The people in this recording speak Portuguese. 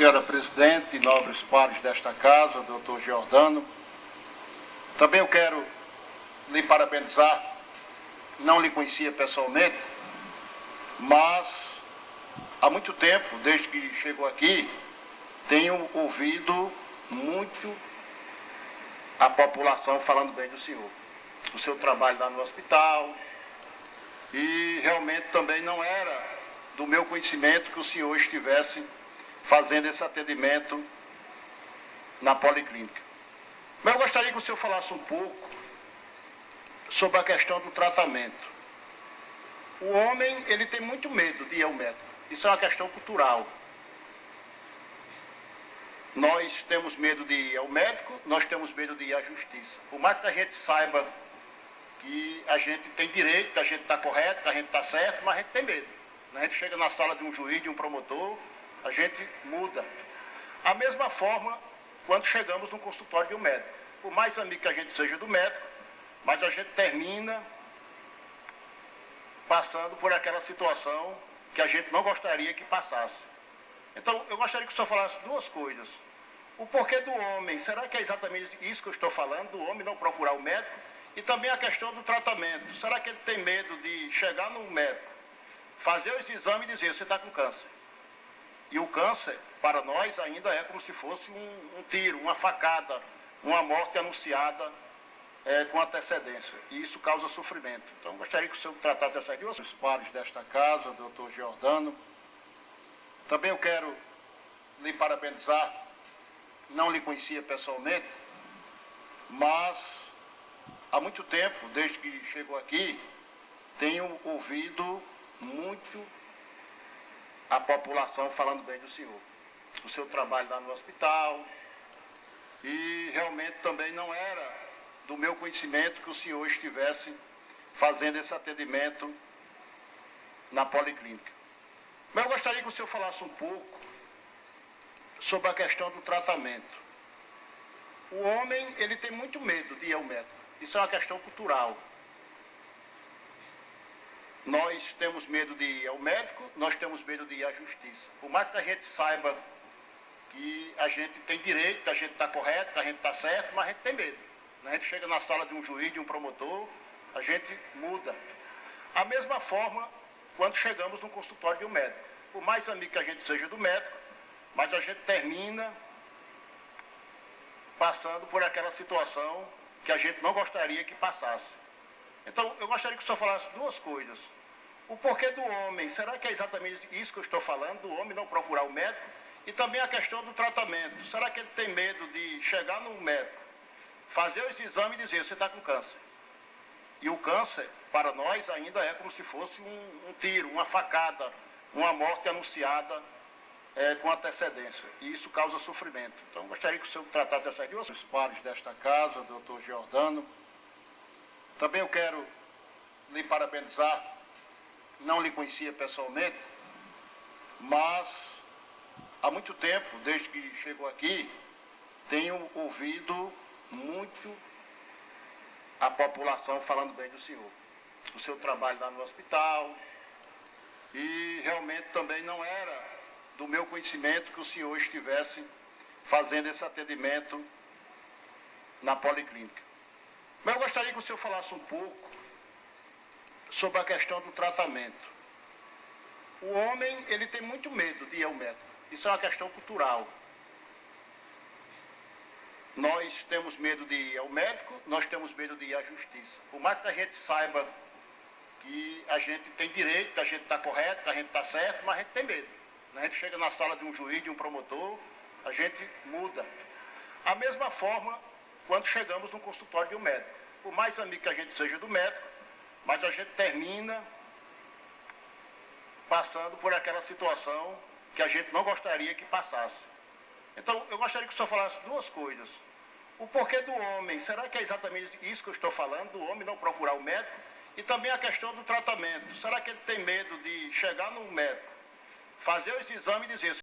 Senhora Presidente, nobres pares desta casa, doutor Giordano, também eu quero lhe parabenizar. Não lhe conhecia pessoalmente, mas há muito tempo, desde que chegou aqui, tenho ouvido muito a população falando bem do senhor. O seu trabalho lá no hospital, e realmente também não era do meu conhecimento que o senhor estivesse fazendo esse atendimento na policlínica. Mas eu gostaria que o senhor falasse um pouco sobre a questão do tratamento. O homem, ele tem muito medo de ir ao médico. Isso é uma questão cultural. Nós temos medo de ir ao médico, nós temos medo de ir à justiça. Por mais que a gente saiba que a gente tem direito, que a gente está correto, que a gente está certo, mas a gente tem medo. A gente chega na sala de um juiz, de um promotor, a gente muda. A mesma forma, quando chegamos no consultório de um médico. Por mais amigo que a gente seja do médico, mas a gente termina passando por aquela situação que a gente não gostaria que passasse. Então, eu gostaria que o senhor falasse duas coisas. O porquê do homem, será que é exatamente isso que eu estou falando, do homem não procurar o médico? E também a questão do tratamento. Será que ele tem medo de chegar num médico, fazer esse exame e dizer, você está com câncer? E o câncer, para nós, ainda é como se fosse um tiro, uma facada, uma morte anunciada com antecedência. E isso causa sofrimento. Então, gostaria que o senhor tratasse dessas duas. Os pares desta casa, doutor Giordano. Também eu quero lhe parabenizar. Não lhe conhecia pessoalmente, mas há muito tempo, desde que chegou aqui, tenho ouvido muito a população falando bem do senhor. O seu trabalho lá no hospital, e realmente também não era do meu conhecimento que o senhor estivesse fazendo esse atendimento na policlínica. Mas eu gostaria que o senhor falasse um pouco sobre a questão do tratamento. O homem, ele tem muito medo de ir ao médico. Isso é uma questão cultural. Nós temos medo de ir ao médico, nós temos medo de ir à justiça. Por mais que a gente saiba que a gente tem direito, que a gente está correto, que a gente está certo, mas a gente tem medo. A gente chega na sala de um juiz, de um promotor, a gente muda. A mesma forma, quando chegamos no consultório de um médico. Por mais amigo que a gente seja do médico, mas a gente termina passando por aquela situação que a gente não gostaria que passasse. Então, eu gostaria que o senhor falasse duas coisas. O porquê do homem, será que é exatamente isso que eu estou falando, do homem não procurar o médico? E também a questão do tratamento. Será que ele tem medo de chegar num médico, fazer esse exame e dizer, você está com câncer? E o câncer, para nós, ainda é como se fosse um tiro, uma facada, uma morte anunciada com antecedência. E isso causa sofrimento. Então, gostaria que o senhor tratasse dessas duas. Os pares desta casa, doutor Giordano. Também eu quero lhe parabenizar. Não lhe conhecia pessoalmente, mas há muito tempo, desde que chegou aqui, tenho ouvido muito a população falando bem do senhor. O seu trabalho lá no hospital, e realmente também não era do meu conhecimento que o senhor estivesse fazendo esse atendimento na policlínica. Mas eu gostaria que o senhor falasse um pouco sobre a questão do tratamento. O homem, ele tem muito medo de ir ao médico. Isso é uma questão cultural. Nós temos medo de ir ao médico, nós temos medo de ir à justiça. Por mais que a gente saiba que a gente tem direito, que a gente está correto, que a gente está certo, mas a gente tem medo. A gente chega na sala de um juiz, de um promotor, a gente muda. A mesma forma, quando chegamos no consultório de um médico. Por mais amigo que a gente seja do médico, mas a gente termina passando por aquela situação que a gente não gostaria que passasse. Então, eu gostaria que o senhor falasse duas coisas. O porquê do homem, será que é exatamente isso que eu estou falando, do homem não procurar o médico? E também a questão do tratamento. Será que ele tem medo de chegar num médico, fazer esse exame e dizer,